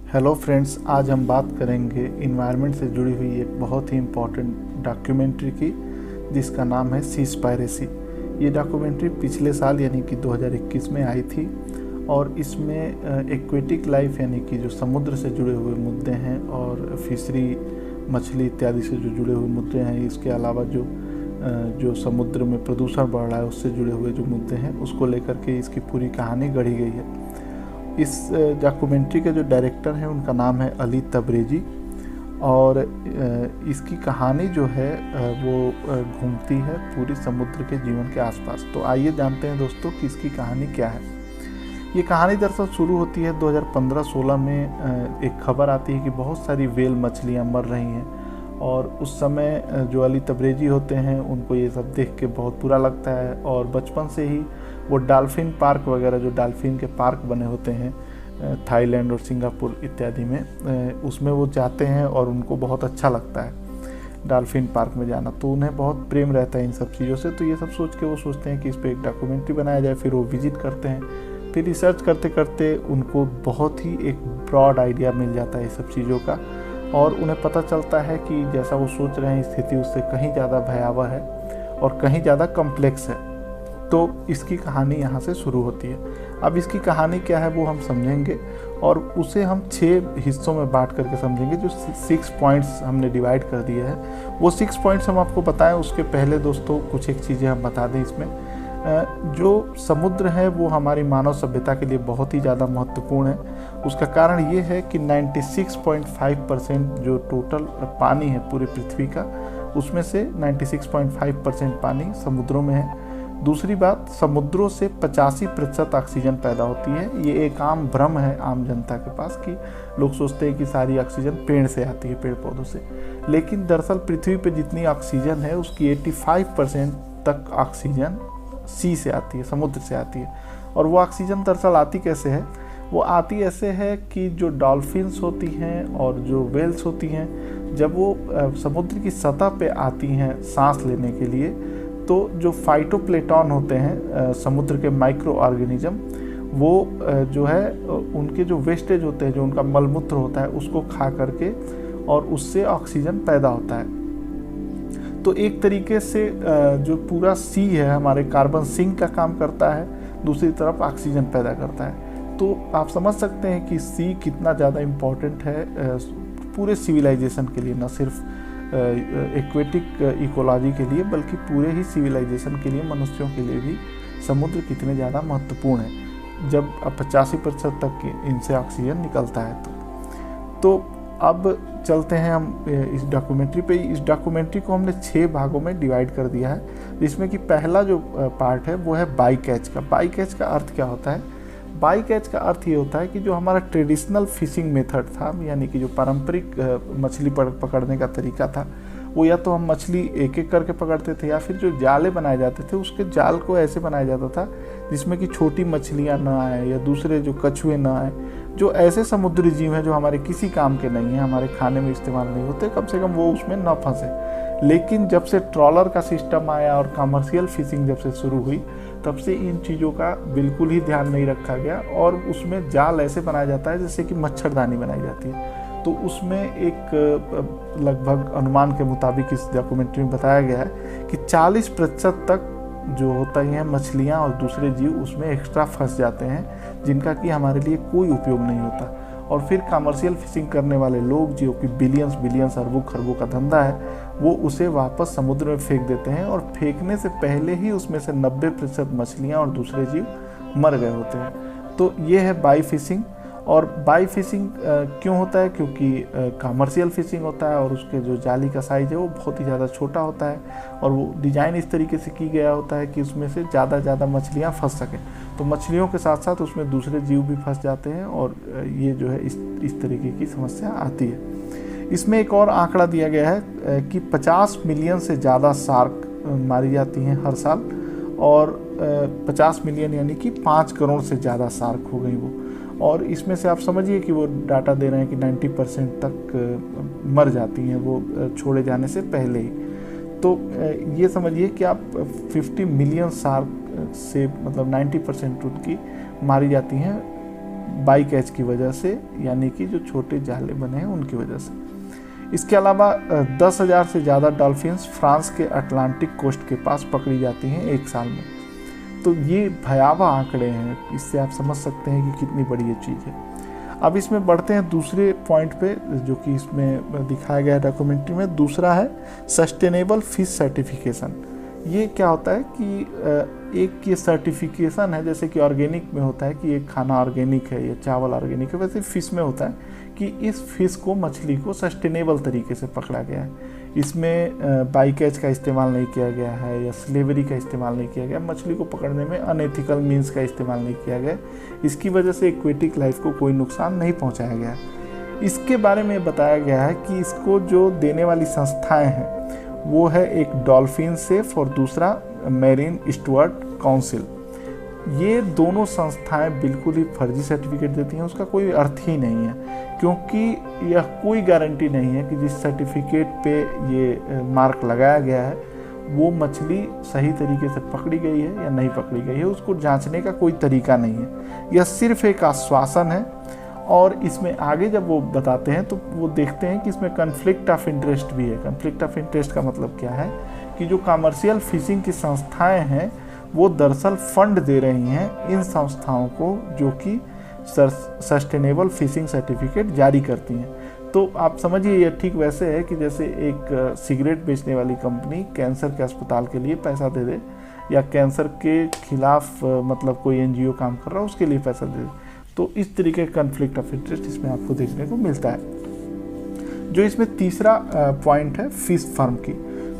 Hello friends, आज हम बात करेंगे इन्वायरमेंट से जुड़ी हुई एक बहुत ही इम्पोर्टेंट डॉक्यूमेंट्री की, जिसका नाम है सीस्पायरेसी। ये डॉक्यूमेंट्री पिछले साल यानी कि 2021 में आई थी और इसमें एक्वेटिक लाइफ यानी कि जो समुद्र से जुड़े हुए मुद्दे हैं और फिशरी मछली इत्यादि से जो जुड़े हुए मुद्दे हैं, इसके अलावा जो समुद्र में प्रदूषण बढ़ रहा है उससे जुड़े हुए जो मुद्दे हैं उसको लेकर के इसकी पूरी कहानी गढ़ी गई है। इस डॉक्यूमेंट्री के जो डायरेक्टर हैं उनका नाम है अली तबरेज़ी और इसकी कहानी जो है वो घूमती है पूरी समुद्र के जीवन के आसपास। तो आइए जानते हैं दोस्तों कि इसकी कहानी क्या है। ये कहानी दरअसल शुरू होती है 2015-16 में। एक खबर आती है कि बहुत सारी व्हेल मछलियाँ मर रही हैं और उस समय जो अली तबरेज़ी होते हैं उनको ये सब देख के बहुत बुरा लगता है और बचपन से ही वो डॉल्फिन पार्क वगैरह, जो डॉल्फिन के पार्क बने होते हैं थाईलैंड और सिंगापुर इत्यादि में, उसमें वो जाते हैं और उनको बहुत अच्छा लगता है डॉल्फिन पार्क में जाना। तो उन्हें बहुत प्रेम रहता है इन सब चीज़ों से। तो ये सब सोच के वो सोचते हैं कि इस पर एक डॉक्यूमेंट्री बनाया जाए। फिर वो विजिट करते हैं। फिर रिसर्च करते करते उनको बहुत ही एक ब्रॉड आइडिया मिल जाता है इस सब चीज़ों का और उन्हें पता चलता है कि जैसा वो सोच रहे हैं स्थिति उससे कहीं ज़्यादा भयावह है और कहीं ज़्यादा कॉम्प्लेक्स है। तो इसकी कहानी यहाँ से शुरू होती है। अब इसकी कहानी क्या है वो हम समझेंगे और उसे हम 6 हिस्सों में बांट करके समझेंगे। जो 6 पॉइंट्स हमने डिवाइड कर दिए हैं वो 6 पॉइंट्स हम आपको बताएं। उसके पहले दोस्तों कुछ एक चीज़ें हम बता दें। इसमें जो समुद्र है वो हमारी मानव सभ्यता के लिए बहुत ही ज़्यादा महत्वपूर्ण है। उसका कारण ये है कि 96.5% जो टोटल पानी है पूरी पृथ्वी का, उसमें से 96.5% पानी समुद्रों में है। दूसरी बात, समुद्रों से 85% ऑक्सीजन पैदा होती है। ये एक आम भ्रम है आम जनता के पास कि लोग सोचते हैं कि सारी ऑक्सीजन पेड़ से आती है, पेड़ पौधों से, लेकिन दरअसल पृथ्वी पे जितनी ऑक्सीजन है उसकी 85% तक ऑक्सीजन सी से आती है, समुद्र से आती है। और वो ऑक्सीजन दरअसल आती कैसे है? वो आती ऐसे है कि जो डॉल्फिन्स होती हैं और जो वेल्स होती हैं, जब वो समुद्र की सतह पे आती हैं सांस लेने के लिए, तो जो फाइटोप्लैंक्टन होते हैं समुद्र के माइक्रो ऑर्गेनिज्म, वो जो है उनके जो वेस्टेज होते हैं, जो उनका मलमूत्र होता है, उसको खा करके और उससे ऑक्सीजन पैदा होता है। तो एक तरीके से जो पूरा सी है हमारे कार्बन सिंक का काम करता है, दूसरी तरफ ऑक्सीजन पैदा करता है। तो आप समझ सकते हैं कि सी कितना ज़्यादा इम्पोर्टेंट है पूरे सिविलाइजेशन के लिए, न सिर्फ एक्वेटिक इकोलॉजी के लिए बल्कि पूरे ही सिविलाइजेशन के लिए, मनुष्यों के लिए भी समुद्र कितने ज़्यादा महत्वपूर्ण है जब 85% तक इनसे ऑक्सीजन निकलता है। तो अब चलते हैं हम इस डॉक्यूमेंट्री पे। इस डॉक्यूमेंट्री को हमने 6 भागों में डिवाइड कर दिया है, जिसमें कि पहला जो पार्ट है वो है बाई कैच का। बाई कैच का अर्थ क्या होता है? बाई कैच का अर्थ ये होता है कि जो हमारा ट्रेडिशनल फिशिंग मेथड था, यानी कि जो पारंपरिक मछली पकड़ने का तरीका था, वो या तो हम मछली एक एक करके पकड़ते थे या फिर जो जाले बनाए जाते थे उसके जाल को ऐसे बनाया जाता था जिसमें कि छोटी मछलियाँ ना आए या दूसरे जो कछुए ना आए, जो ऐसे समुद्री जीव हैं जो हमारे किसी काम के नहीं हैं, हमारे खाने में इस्तेमाल नहीं होते, कम से कम वो उसमें न फंसे। लेकिन जब से ट्रॉलर का सिस्टम आया और कमर्शियल फिशिंग जब से शुरू हुई, तब से इन चीज़ों का बिल्कुल ही ध्यान नहीं रखा गया और उसमें जाल ऐसे बनाया जाता है जैसे कि मच्छरदानी बनाई जाती है। तो उसमें एक लगभग अनुमान के मुताबिक इस डॉक्यूमेंट्री में बताया गया है कि 40% तक जो होता ही है मछलियाँ और दूसरे जीव उसमें एक्स्ट्रा फंस जाते हैं, जिनका कि हमारे लिए कोई उपयोग नहीं होता। और फिर कमर्शियल फिशिंग करने वाले लोग, जो कि बिलियंस अरबों खरबों का धंधा है, वो उसे वापस समुद्र में फेंक देते हैं और फेंकने से पहले ही उसमें से 90% मछलियाँ और दूसरे जीव मर गए होते हैं। तो ये है बाई फिशिंग। और बाई फिशिंग क्यों होता है? क्योंकि कमर्शियल फिशिंग होता है और उसके जो जाली का साइज़ है वो बहुत ही ज़्यादा छोटा होता है और वो डिज़ाइन इस तरीके से की गया होता है कि उसमें से ज़्यादा मछलियाँ फंस सकें। तो मछलियों के साथ साथ उसमें दूसरे जीव भी फंस जाते हैं और ये जो है इस तरीके की समस्या आती है। इसमें एक और आंकड़ा दिया गया है कि 50 मिलियन से ज़्यादा शार्क मारी जाती हैं हर साल और 50 मिलियन यानी कि 5 करोड़ से ज़्यादा शार्क हो गई वो। और इसमें से आप समझिए कि वो डाटा दे रहे हैं कि 90% तक मर जाती हैं वो छोड़े जाने से पहले ही। तो ये समझिए कि आप 50 मिलियन शार्क से मतलब 90% उनकी मारी जाती हैं बाई कैच की वजह से, यानी कि जो छोटे जाले बने हैं उनकी वजह से। इसके अलावा 10,000 से ज़्यादा डॉल्फिन्स फ्रांस के अटलांटिक कोस्ट के पास पकड़ी जाती हैं एक साल में। तो ये भयावह आंकड़े हैं, इससे आप समझ सकते हैं कि कितनी बड़ी ये चीज़ है। अब इसमें बढ़ते हैं दूसरे पॉइंट पे जो कि इसमें दिखाया गया है डॉक्यूमेंट्री में। दूसरा है सस्टेनेबल फिश सर्टिफिकेशन। ये क्या होता है कि एक ये सर्टिफिकेशन है, जैसे कि ऑर्गेनिक में होता है कि ये खाना ऑर्गेनिक है या चावल ऑर्गेनिक है, वैसे फिश में होता है कि इस फिश को, मछली को सस्टेनेबल तरीके से पकड़ा गया है। इसमें बाई कैच का इस्तेमाल नहीं किया गया है या स्लेवरी का इस्तेमाल नहीं किया गया, मछली को पकड़ने में अनएथिकल मीन्स का इस्तेमाल नहीं किया गया। इसकी वजह से एक्वेटिक लाइफ को कोई नुकसान नहीं पहुंचाया गया। इसके बारे में बताया गया है कि इसको जो देने वाली संस्थाएं हैं वो है एक डॉल्फिन सेफ और दूसरा मैरीन स्टुअर्ड काउंसिल। ये दोनों संस्थाएं बिल्कुल ही फर्जी सर्टिफिकेट देती हैं, उसका कोई अर्थ ही नहीं है, क्योंकि यह कोई गारंटी नहीं है कि जिस सर्टिफिकेट पे ये मार्क लगाया गया है वो मछली सही तरीके से पकड़ी गई है या नहीं पकड़ी गई है। उसको जांचने का कोई तरीका नहीं है, यह सिर्फ एक आश्वासन है। और इसमें आगे जब वो बताते हैं तो वो देखते हैं कि इसमें कन्फ्लिक्ट ऑफ इंटरेस्ट भी है। कन्फ्लिक्ट ऑफ इंटरेस्ट का मतलब क्या है कि जो कमर्शियल फिशिंग की संस्थाएं हैं वो दरअसल फंड दे रही हैं इन संस्थाओं को जो कि सस्टेनेबल फिशिंग सर्टिफिकेट जारी करती हैं। तो आप समझिए यह ठीक वैसे है कि जैसे एक सिगरेट बेचने वाली कंपनी कैंसर के अस्पताल के लिए पैसा दे दे, या कैंसर के खिलाफ मतलब कोई एनजीओ काम कर रहा है उसके लिए पैसा दे दे। तो इस तरीके का कन्फ्लिक्ट ऑफ इंटरेस्ट इसमें आपको देखने को मिलता है। जो इसमें तीसरा पॉइंट है फिश फार्म की।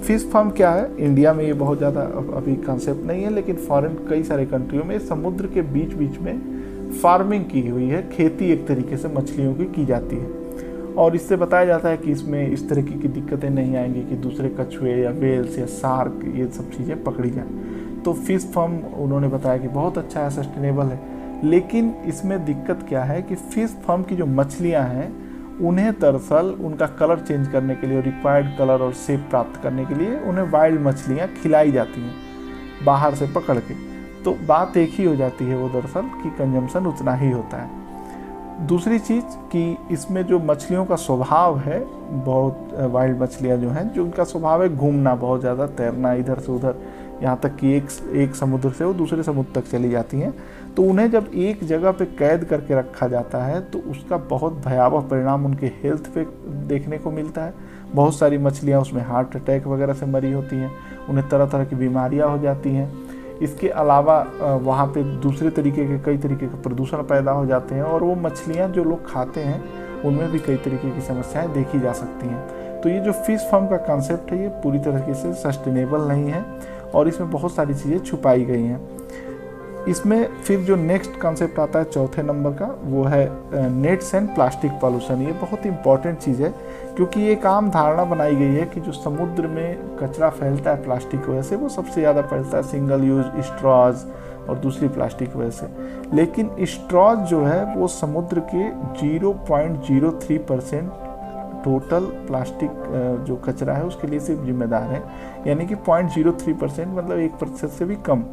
फिश फार्म क्या है, इंडिया में ये बहुत ज़्यादा अभी कंसेप्ट नहीं है, लेकिन फॉरेन कई सारे कंट्रियों में समुद्र के बीच बीच में फार्मिंग की हुई है, खेती एक तरीके से मछलियों की जाती है। और इससे बताया जाता है कि इसमें इस तरह की दिक्कतें नहीं आएंगी कि दूसरे कछुए या वेल्स या शार्क ये सब चीज़ें पकड़ी जाएँ। तो फिश फार्म उन्होंने बताया कि बहुत अच्छा है, सस्टेनेबल है। लेकिन इसमें दिक्कत क्या है कि फिश फार्म की जो मछलियां हैं उन्हें दरअसल उनका कलर चेंज करने के लिए, रिक्वायर्ड कलर और शेप प्राप्त करने के लिए उन्हें वाइल्ड मछलियां खिलाई जाती हैं बाहर से पकड़ के। तो बात एक ही हो जाती है वो दरअसल कि कंजम्पशन उतना ही होता है। दूसरी चीज़ कि इसमें जो मछलियों का स्वभाव है, बहुत वाइल्ड मछलियाँ जो हैं जो उनका स्वभाव है घूमना, बहुत ज़्यादा तैरना इधर से उधर, यहाँ तक कि एक समुद्र से वो दूसरे समुद्र तक चली जाती हैं। तो उन्हें जब एक जगह पे कैद करके रखा जाता है तो उसका बहुत भयावह परिणाम उनके हेल्थ पे देखने को मिलता है। बहुत सारी मछलियाँ उसमें हार्ट अटैक वगैरह से मरी होती हैं, उन्हें तरह तरह की बीमारियाँ हो जाती हैं। इसके अलावा वहाँ पे दूसरे तरीके के कई तरीके के प्रदूषण पैदा हो जाते हैं और वो मछलियाँ जो लोग खाते हैं उनमें भी कई तरीके की समस्याएं देखी जा सकती हैं। तो ये जो फिश फार्म का कंसेप्ट है ये पूरी तरीके से सस्टेनेबल नहीं है और इसमें बहुत सारी चीज़ें छुपाई गई हैं। इसमें फिर जो नेक्स्ट कॉन्सेप्ट आता है चौथे नंबर का, वो है नेट्स एंड प्लास्टिक पॉल्यूशन। ये बहुत इंपॉर्टेंट चीज़ है क्योंकि एक आम धारणा बनाई गई है कि जो समुद्र में कचरा फैलता है प्लास्टिक की वजह से वो सबसे ज़्यादा फैलता है सिंगल यूज स्ट्रॉज और दूसरी प्लास्टिक की वजह से। लेकिन स्ट्रॉज जो है वो समुद्र के 0.03% टोटल प्लास्टिक जो कचरा है उसके लिए सिर्फ जिम्मेदार है, यानी कि 0.03% मतलब 1% से भी कम।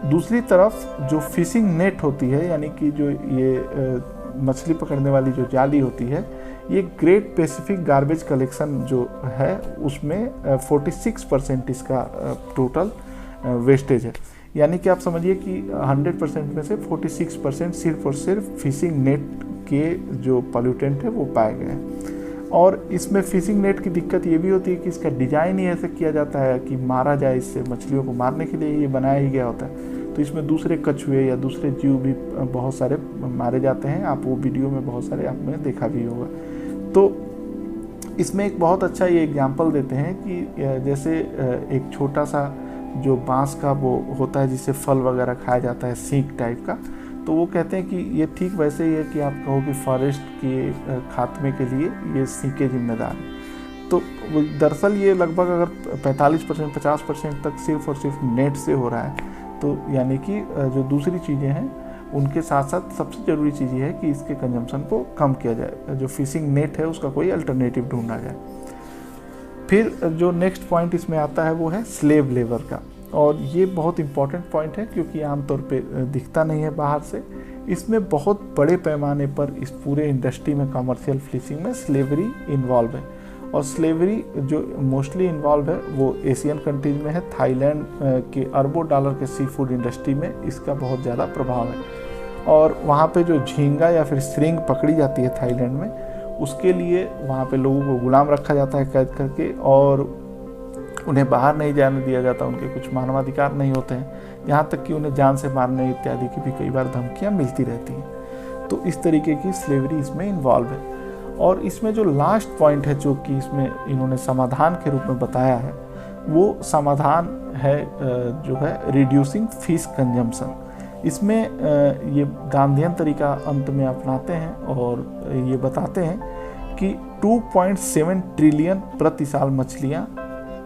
दूसरी तरफ जो फिशिंग नेट होती है, यानी कि जो ये मछली पकड़ने वाली जो जाली होती है, ये ग्रेट पैसिफिक गार्बेज कलेक्शन जो है उसमें 46% इसका टोटल वेस्टेज है। यानी कि आप समझिए कि 100% में से 46% सिर्फ और सिर्फ फिशिंग नेट के जो पॉल्यूटेंट है वो पाए गए हैं। और इसमें फिशिंग नेट की दिक्कत ये भी होती है कि इसका डिज़ाइन ही ऐसे किया जाता है कि मारा जाए, इससे मछलियों को मारने के लिए ये बनाया ही गया होता है। तो इसमें दूसरे कछुए या दूसरे जीव भी बहुत सारे मारे जाते हैं, आप वो वीडियो में बहुत सारे आपने देखा भी होगा। तो इसमें एक बहुत अच्छा ये एग्जांपल देते हैं कि जैसे एक छोटा सा जो बांस का वो होता है जिससे फल वगैरह खाया जाता है, सीक टाइप का, तो वो कहते हैं कि ये ठीक वैसे ही है कि आप कहो कि फॉरेस्ट के खात्मे के लिए ये सीके जिम्मेदार हैं। तो दरअसल ये लगभग अगर 45% 50% तक सिर्फ और सिर्फ नेट से हो रहा है। तो यानी कि जो दूसरी चीज़ें हैं उनके साथ साथ सबसे ज़रूरी चीज़ ये है कि इसके कंजम्पशन को कम किया जाए, जो फिशिंग नेट है उसका कोई अल्टरनेटिव ढूंढा जाए। फिर जो नेक्स्ट पॉइंट इसमें आता है वो है स्लेव लेबर का। और ये बहुत इम्पॉर्टेंट पॉइंट है क्योंकि आमतौर पे दिखता नहीं है बाहर से। इसमें बहुत बड़े पैमाने पर इस पूरे इंडस्ट्री में, कमर्शियल फिशिंग में स्लेवरी इन्वॉल्व है। और स्लेवरी जो मोस्टली इन्वॉल्व है वो एशियन कंट्रीज में है। थाईलैंड के अरबों डॉलर के सी फूड इंडस्ट्री में इसका बहुत ज़्यादा प्रभाव है। और वहाँ पे जो झींगा या फिर श्रिंग पकड़ी जाती है थाईलैंड में, उसके लिए वहाँ पे लोगों को गुलाम रखा जाता है कैद करके, और उन्हें बाहर नहीं जाने दिया जाता। उनके कुछ मानवाधिकार नहीं होते हैं, यहाँ तक कि उन्हें जान से मारने इत्यादि की भी कई बार धमकियाँ मिलती रहती हैं। तो इस तरीके की स्लेवरी इसमें इन्वॉल्व है। और इसमें जो लास्ट पॉइंट है जो कि इसमें इन्होंने समाधान के रूप में बताया है, वो समाधान है जो है रिड्यूसिंग फिश कंजम्पशन। इसमें ये गांधीयन तरीका अंत में अपनाते हैं और ये बताते हैं कि 2.7 ट्रिलियन प्रति साल मछलियाँ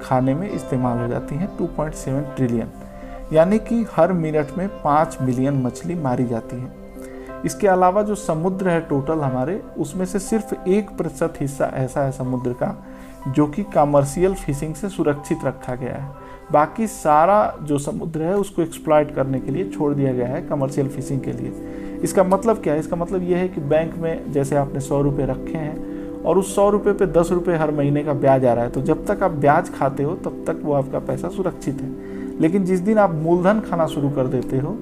खाने में इस्तेमाल हो जाती हैं। 2.7 ट्रिलियन यानी कि हर मिनट में 5 मिलियन मछली मारी जाती है। इसके अलावा जो समुद्र है टोटल हमारे, उसमें से सिर्फ 1% हिस्सा ऐसा है समुद्र का जो कि कमर्शियल फिशिंग से सुरक्षित रखा गया है। बाकी सारा जो समुद्र है उसको एक्सप्लॉइट करने के लिए छोड़ दिया गया है कमर्शियल फिशिंग के लिए। इसका मतलब क्या है? इसका मतलब ये है कि बैंक में जैसे आपने 100 रुपये रखे हैं और उस 100 रुपये पे 10 रुपये हर महीने का ब्याज आ रहा है, तो जब तक आप ब्याज खाते हो तब तक वो आपका पैसा सुरक्षित है। लेकिन जिस दिन आप मूलधन खाना शुरू कर देते हो,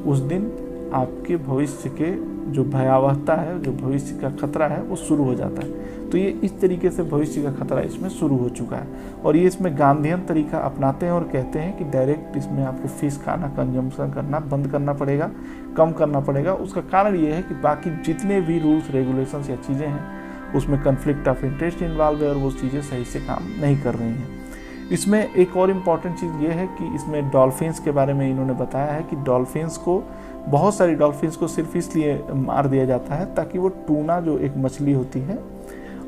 उस दिन आपके भविष्य के जो भयावहता है, जो भविष्य का खतरा है, वो शुरू हो जाता है। तो ये इस तरीके से भविष्य का खतरा इसमें शुरू हो चुका है। और ये इसमें गांधीयन तरीका अपनाते हैं और कहते हैं कि डायरेक्ट इसमें आपको फिश खाना, कंजम्पशन करना बंद करना पड़ेगा, कम करना पड़ेगा। उसका कारण ये है कि बाकी जितने भी रूल्स रेगुलेशंस या चीज़ें हैं उसमें कन्फ्लिक्ट ऑफ इंटरेस्ट इन्वॉल्व है और वो चीज़ें सही से काम नहीं कर रही हैं। इसमें एक और इम्पॉर्टेंट चीज़ ये है कि इसमें डॉल्फिन्स के बारे में इन्होंने बताया है कि डॉल्फिन्स को, बहुत सारी डॉल्फिन्स को सिर्फ इसलिए मार दिया जाता है ताकि वो टूना जो एक मछली होती है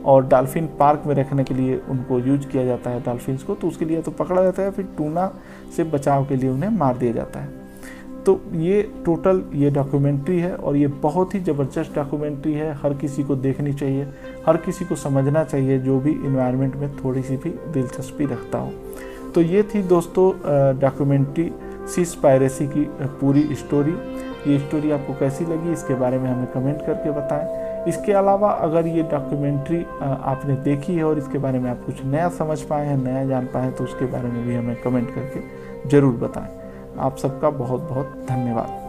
और डॉल्फिन पार्क में रखने के लिए उनको यूज किया जाता है डॉल्फिन्स को, तो उसके लिए तो पकड़ा जाता है, फिर टूना से बचाव के लिए उन्हें मार दिया जाता है। तो ये टोटल ये डॉक्यूमेंट्री है और ये बहुत ही ज़बरदस्त डॉक्यूमेंट्री है। हर किसी को देखनी चाहिए, हर किसी को समझना चाहिए जो भी इन्वायरमेंट में थोड़ी सी भी दिलचस्पी रखता हो। तो ये थी दोस्तों डॉक्यूमेंट्री सीज पायरेसी की पूरी स्टोरी। ये स्टोरी आपको कैसी लगी इसके बारे में हमें कमेंट करके बताएं। इसके अलावा अगर ये डॉक्यूमेंट्री आपने देखी है और इसके बारे में आप कुछ नया समझ पाए हैं, नया जान पाए हैं, तो उसके बारे में भी हमें कमेंट करके ज़रूर बताएं। आप सबका बहुत बहुत धन्यवाद।